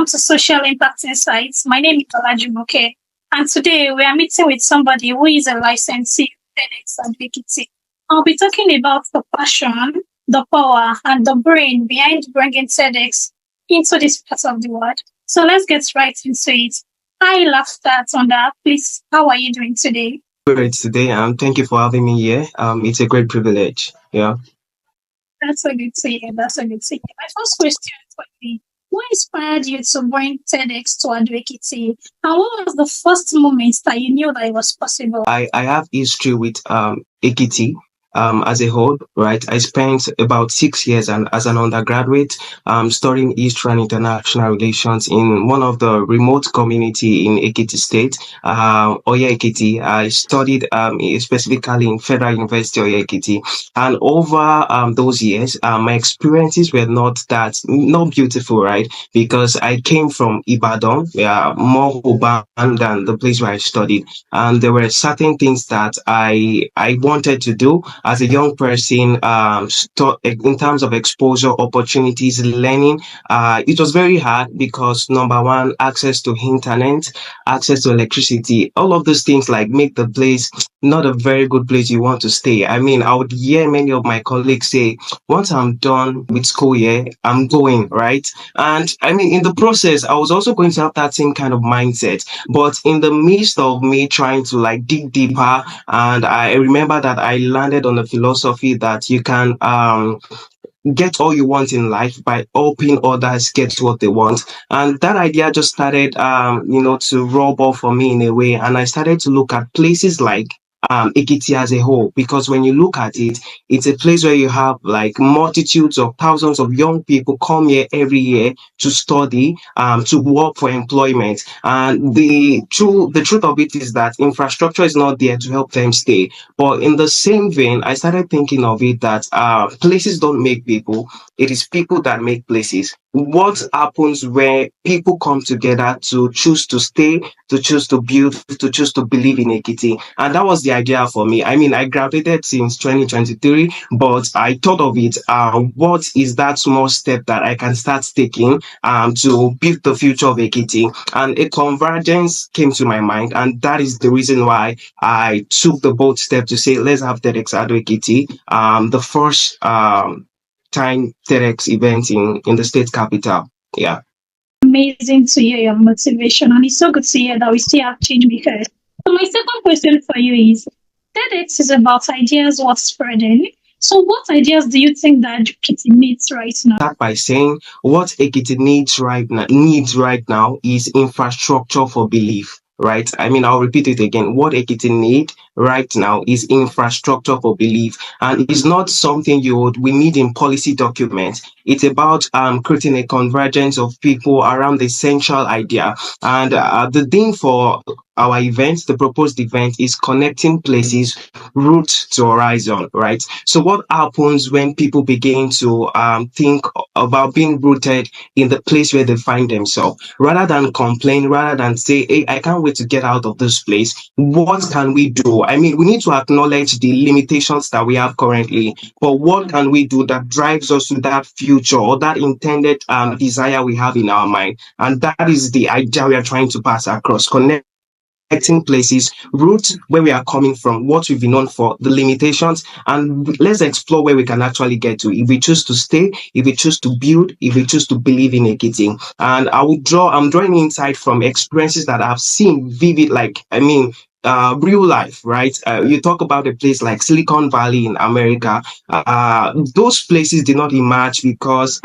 Welcome to Social Impact Insights. My name is Olajumoke, and today we are meeting with somebody who is a licensee Tedx and Ekiti. I'll be talking about the passion, the power, and the brain behind bringing Tedx into this part of the world. So let's get right into it. Hi, Laughter Atanda. Please, how are you doing today? Great today. Thank you for having me here. It's a great privilege. Yeah. That's a good to hear. That's a good to hear. My first question for you: what inspired you to bring TEDx to Ekiti? And what was the first moment that you knew that it was possible? I have history with Ekiti as a whole, right? I spent about 6 years as an undergraduate studying history and international relations in one of the remote community in Ekiti State, Oye Ekiti. I studied specifically in Federal University Oye Ekiti, and over those years, my experiences were not beautiful, right? Because I came from Ibadan, more urban than the place where I studied, and there were certain things that I wanted to do as a young person, in terms of exposure, opportunities, learning. It was very hard because number one, access to internet, access to electricity, all of those things like make the place not a very good place you want to stay. I mean, I would hear many of my colleagues say, once I'm done with school year, I'm going, right? And I mean, in the process, I was also going to have that same kind of mindset. But in the midst of me trying to like dig deeper, and I remember that I landed on the philosophy that you can get all you want in life by helping others get what they want. And that idea just started, to rub off for me in a way. And I started to look at places like Ekiti as a whole, because when you look at it, it's a place where you have like multitudes of thousands of young people come here every year to study, to work for employment. And the truth of it is that infrastructure is not there to help them stay. But in the same vein, I started thinking of it that places don't make people, it is people that make places. What happens where people come together to choose to stay, to choose to build, to choose to believe in Ekiti? And that was the idea for me. I mean, I graduated since 2023, but I thought of it, what is that small step that I can start taking to build the future of Ekiti? And a convergence came to my mind, and that is the reason why I took the bold step to say, let's have TEDx Ekiti, the first time TEDx event in the state capital. Yeah. Amazing to hear your motivation, and it's so good to hear that we still have change makers. So my second question for you is: TEDx is about ideas worth spreading. So what ideas do you think that Ekiti needs right now? Start by saying what Ekiti needs right now is infrastructure for belief. Right. I mean, I'll repeat it again. What Ekiti need right now is infrastructure for belief, and it's not something we need in policy documents. It's about creating a convergence of people around the central idea. And the thing for our event, the proposed event, is connecting places root to horizon, right? So what happens when people begin to think about being rooted in the place where they find themselves, rather than complain, rather than say, hey, I can't wait to get out of this place. What can we do? I mean, we need to acknowledge the limitations that we have currently, but what can we do that drives us to that future or that intended desire we have in our mind? And that is the idea we are trying to pass across. Connecting places, roots where we are coming from, what we've been known for, the limitations, and let's explore where we can actually get to if we choose to stay, if we choose to build, if we choose to believe in Ekiti. And I'm drawing insight from experiences that I've seen vivid, like, I mean, real life, right? You talk about a place like Silicon Valley in America. Those places did not emerge because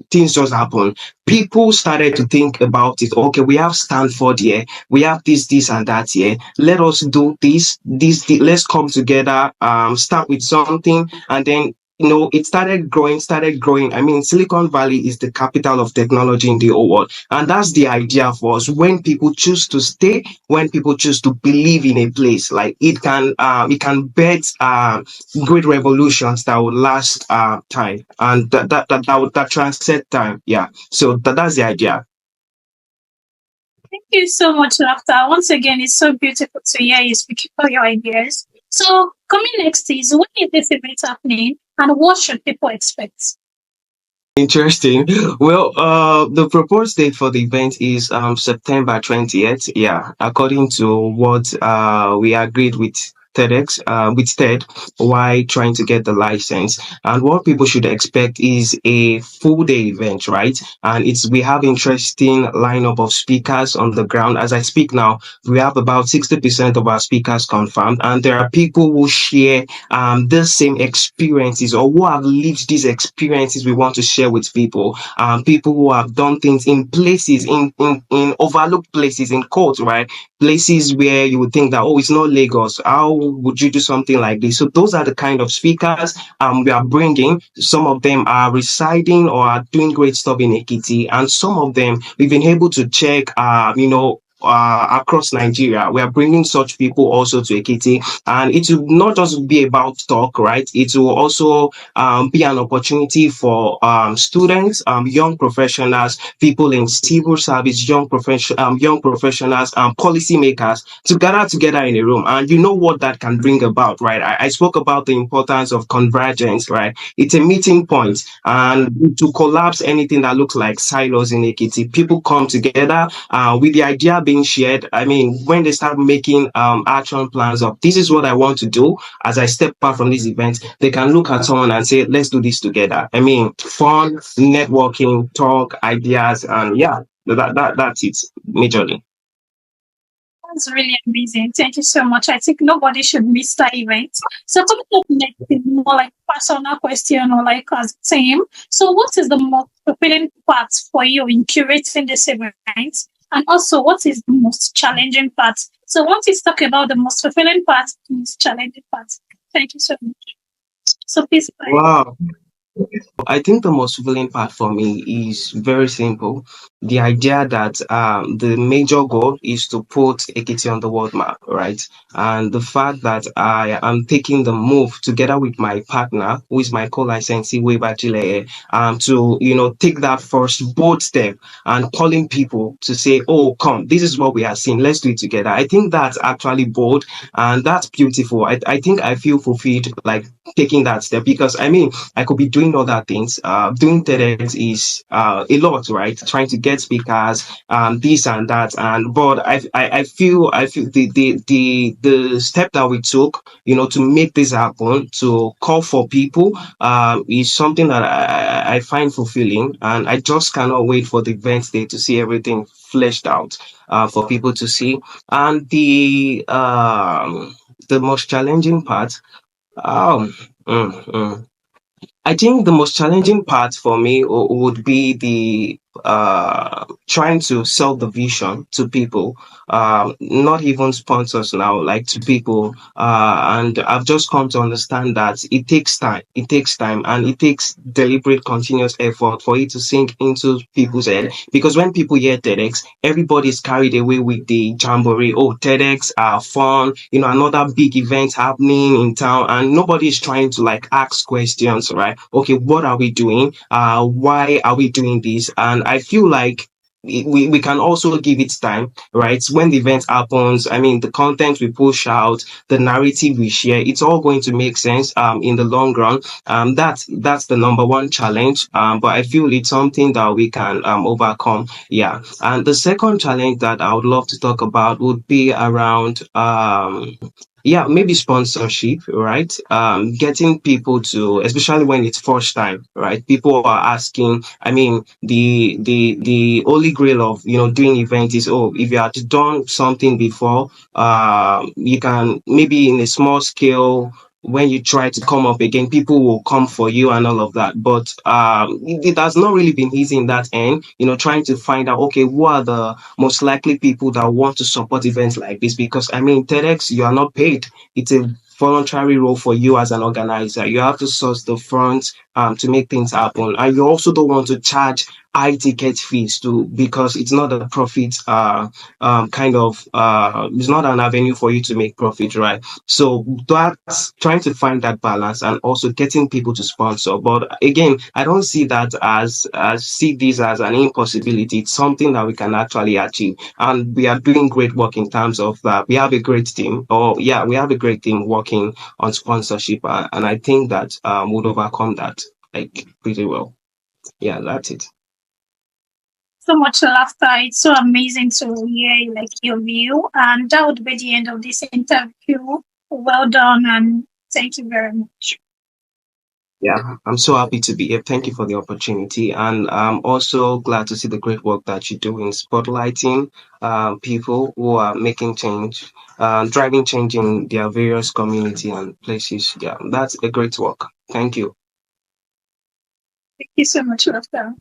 things just happen. People started to think about it. Okay, we have Stanford here, we have this, and that here. Let us do this. Let's come together, start with something, and then it started growing. I mean, Silicon Valley is the capital of technology in the whole world, and that's the idea for us. When people choose to stay, when people choose to believe in a place, like it can bet great revolutions that would last time, and that transcend time. Yeah. So that's the idea. Thank you so much, Laughter. Once again, it's so beautiful to hear you speak for your ideas. So coming next is, when is this event happening and what should people expect? Interesting. Well, the proposed date for the event is September 20th. Yeah, according to what we agreed with Ted, while trying to get the license. And what people should expect is a full day event, right? And we have interesting lineup of speakers on the ground. As I speak now, we have about 60% of our speakers confirmed, and there are people who share the same experiences or who have lived these experiences we want to share with people. People who have done things in places, in overlooked places, in court, right? Places where you would think that, oh, it's not Lagos. How would you do something like this? So those are the kind of speakers we are bringing. Some of them are residing or are doing great stuff in Ekiti, and some of them we've been able to check, across Nigeria. We are bringing such people also to Ekiti, and it will not just be about talk, right? It will also be an opportunity for students, young professionals, people in civil service, young professionals, policymakers to gather together in a room. And you know what that can bring about, right? I spoke about the importance of convergence, right? It's a meeting point, and to collapse anything that looks like silos in Ekiti, people come together with the idea being shared. I mean, when they start making action plans of this is what I want to do as I step back from this event, they can look at someone and say, let's do this together. I mean, fun, networking, talk, ideas, and yeah, that's it majorly. That's really amazing. Thank you so much. I think nobody should miss that event. So coming up next is more like personal question or like as a team. So what is the most fulfilling part for you in curating this event? And also what is the most challenging part? So once you talk about the most fulfilling part, the most challenging part. Thank you so much. So please bye. Wow. I think the most fulfilling part for me is very simple. The idea that the major goal is to put Ekiti on the world map, right? And the fact that I am taking the move together with my partner, who is my co-licensee, Webachile, to take that first bold step and calling people to say, "Oh, come, this is what we are seeing. Let's do it together." I think that's actually bold and that's beautiful. I think I feel fulfilled like taking that step because I mean I could be doing other things. Doing Tedx is a lot, right? Trying to get speakers, this and that, and but I feel the step that we took, to make this happen, to call for people, is something that I find fulfilling, and I just cannot wait for the event day to see everything fleshed out, for people to see, and the most challenging part. Um, mm, mm. I think the most challenging part for me would be the trying to sell the vision to people, not even sponsors now, like to people. And I've just come to understand that it takes time. It takes time and it takes deliberate, continuous effort for it to sink into people's head. Because when people hear TEDx, everybody's carried away with the jamboree. Oh, TEDx are fun, another big event happening in town, and nobody's trying to like ask questions, right? Okay, what are we doing? Why are we doing this? And I feel like we can also give it time, right? When the event happens, I mean, the content we push out, the narrative we share, it's all going to make sense in the long run. That's the number one challenge. But I feel it's something that we can overcome. Yeah. And the second challenge that I would love to talk about would be around yeah, maybe sponsorship, right? Getting people to, especially when it's first time, right? People are asking. I mean, the holy grail of doing events is, oh, if you had done something before, you can maybe in a small scale. When you try to come up again, people will come for you and all of that. But it has not really been easy in that end. Trying to find out, okay, who are the most likely people that want to support events like this, because I mean TEDx, you are not paid. It's a voluntary role for you as an organizer. You have to source the funds to make things happen, and you also don't want to charge high ticket fees to, because it's not a profit kind of it's not an avenue for you to make profit, right? So that's trying to find that balance and also getting people to sponsor. But again, I don't see that as see this as an impossibility. It's something that we can actually achieve, and we are doing great work in terms of that. We have a great team, or yeah, we have a great team working on sponsorship, and I think that would overcome that like pretty well. Yeah, that's it. So much laughter. It's so amazing to hear like your view. And that would be the end of this interview. Well done and thank you very much. Yeah, I'm so happy to be here. Thank you for the opportunity. And I'm also glad to see the great work that you do in spotlighting people who are making change, driving change in their various community and places. Yeah, that's a great work. Thank you. Thank you so much, laughter.